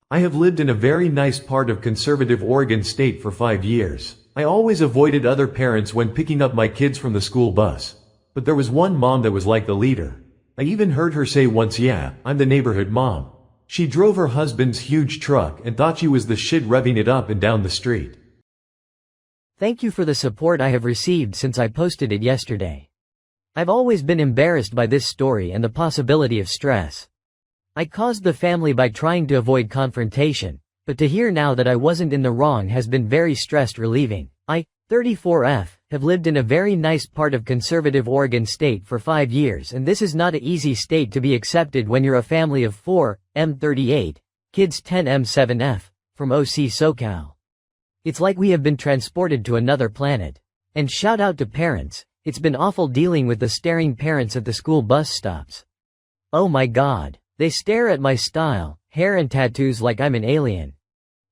I have lived in a very nice part of conservative Oregon State for 5 years. I always avoided other parents when picking up my kids from the school bus. But there was one mom that was like the leader. I even heard her say once, "Yeah, I'm the neighborhood mom." She drove her husband's huge truck and thought she was the shit revving it up and down the street. Thank you for the support I have received since I posted it yesterday. I've always been embarrassed by this story and the possibility of stress. I caused the family by trying to avoid confrontation, but to hear now that I wasn't in the wrong has been very stress relieving. I, 34F, have lived in a very nice part of conservative Oregon State for 5 years, and this is not an easy state to be accepted when you're a family of 4, M38, kids 10 M7F, from OC SoCal. It's like we have been transported to another planet. And shout out to parents, it's been awful dealing with the staring parents at the school bus stops. Oh my god, they stare at my style, hair and tattoos like I'm an alien.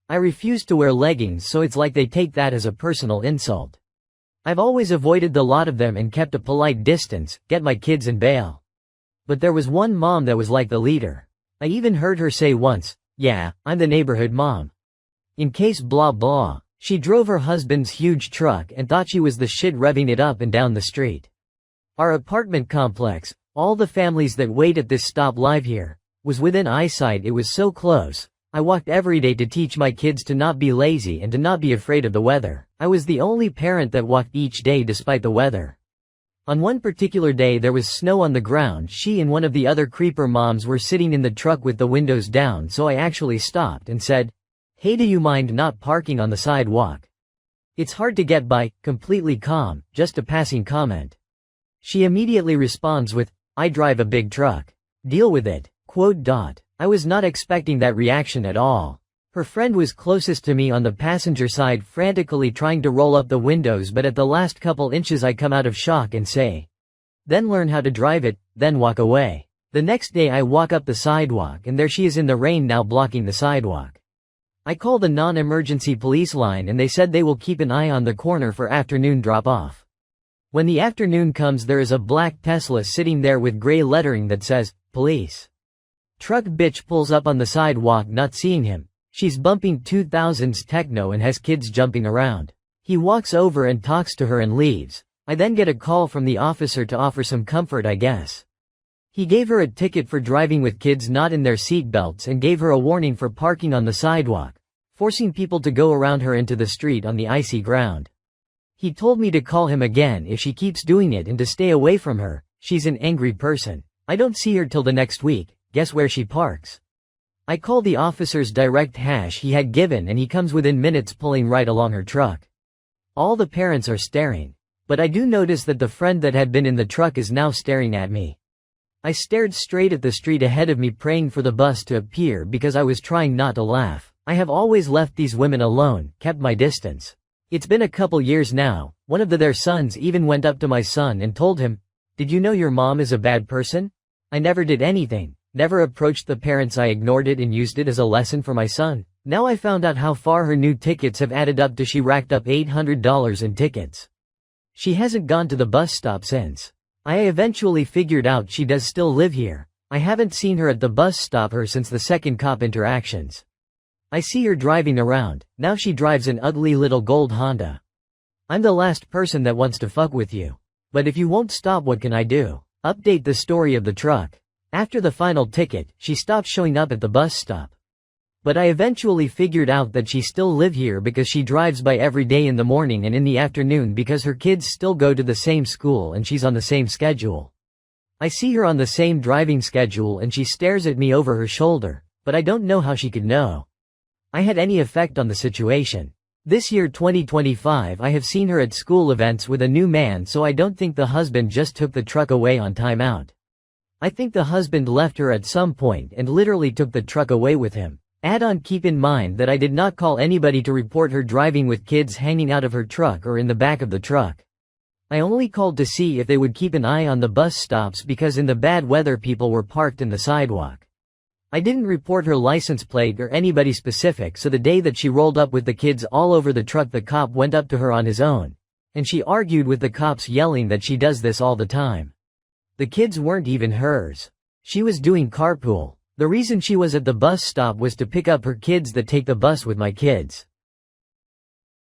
I refuse to wear leggings, so it's like they take that as a personal insult. I've always avoided the lot of them and kept a polite distance, get my kids and bail. But there was one mom that was like the leader. I even heard her say once, "Yeah, I'm the neighborhood mom." In case blah blah. She drove her husband's huge truck and thought she was the shit revving it up and down the street. Our apartment complex, all the families that wait at this stop live here, was within eyesight. It was so close. I walked every day to teach my kids to not be lazy and to not be afraid of the weather. I was the only parent that walked each day despite the weather. On one particular day there was snow on the ground. She and one of the other creeper moms were sitting in the truck with the windows down, so I actually stopped and said, "Hey, do you mind not parking on the sidewalk? It's hard to get by," completely calm, just a passing comment. She immediately responds with, "I drive a big truck. Deal with it." I was not expecting that reaction at all. Her friend was closest to me on the passenger side, frantically trying to roll up the windows, but at the last couple inches I come out of shock and say, "Then learn how to drive it, then walk away." The next day I walk up the sidewalk and there she is in the rain now blocking the sidewalk. I call the non-emergency police line and they said they will keep an eye on the corner for afternoon drop-off. When the afternoon comes there is a black Tesla sitting there with gray lettering that says, "Police." Truck bitch pulls up on the sidewalk not seeing him. She's bumping 2000s techno and has kids jumping around. He walks over and talks to her and leaves. I then get a call from the officer to offer some comfort, I guess. He gave her a ticket for driving with kids not in their seatbelts and gave her a warning for parking on the sidewalk, forcing people to go around her into the street on the icy ground. He told me to call him again if she keeps doing it and to stay away from her. She's an angry person. I don't see her till the next week. Guess where she parks? I call the officer's direct hash he had given and he comes within minutes pulling right along her truck. All the parents are staring. But I do notice that the friend that had been in the truck is now staring at me. I stared straight at the street ahead of me, praying for the bus to appear because I was trying not to laugh. I have always left these women alone, kept my distance. It's been a couple years now. One of their sons even went up to my son and told him, "Did you know your mom is a bad person?" I never did anything, never approached the parents. I ignored it and used it as a lesson for my son. Now I found out how far her new tickets have added up to. She racked up $800 in tickets. She hasn't gone to the bus stop since. I eventually figured out she does still live here. I haven't seen her at the bus stop since the second cop interactions. I see her driving around. Now she drives an ugly little gold Honda. I'm the last person that wants to fuck with you. But if you won't stop, what can I do? Update the story of the truck. After the final ticket, she stopped showing up at the bus stop. But I eventually figured out that she still live here because she drives by every day in the morning and in the afternoon because her kids still go to the same school and she's on the same schedule. I see her on the same driving schedule and she stares at me over her shoulder, but I don't know how she could know I had any effect on the situation. This year 2025 I have seen her at school events with a new man, so I don't think the husband just took the truck away on timeout. I think the husband left her at some point and literally took the truck away with him. Add on, keep in mind that I did not call anybody to report her driving with kids hanging out of her truck or in the back of the truck. I only called to see if they would keep an eye on the bus stops because in the bad weather people were parked in the sidewalk. I didn't report her license plate or anybody specific, so the day that she rolled up with the kids all over the truck the cop went up to her on his own. And she argued with the cops, yelling that she does this all the time. The kids weren't even hers. She was doing carpool. The reason she was at the bus stop was to pick up her kids that take the bus with my kids.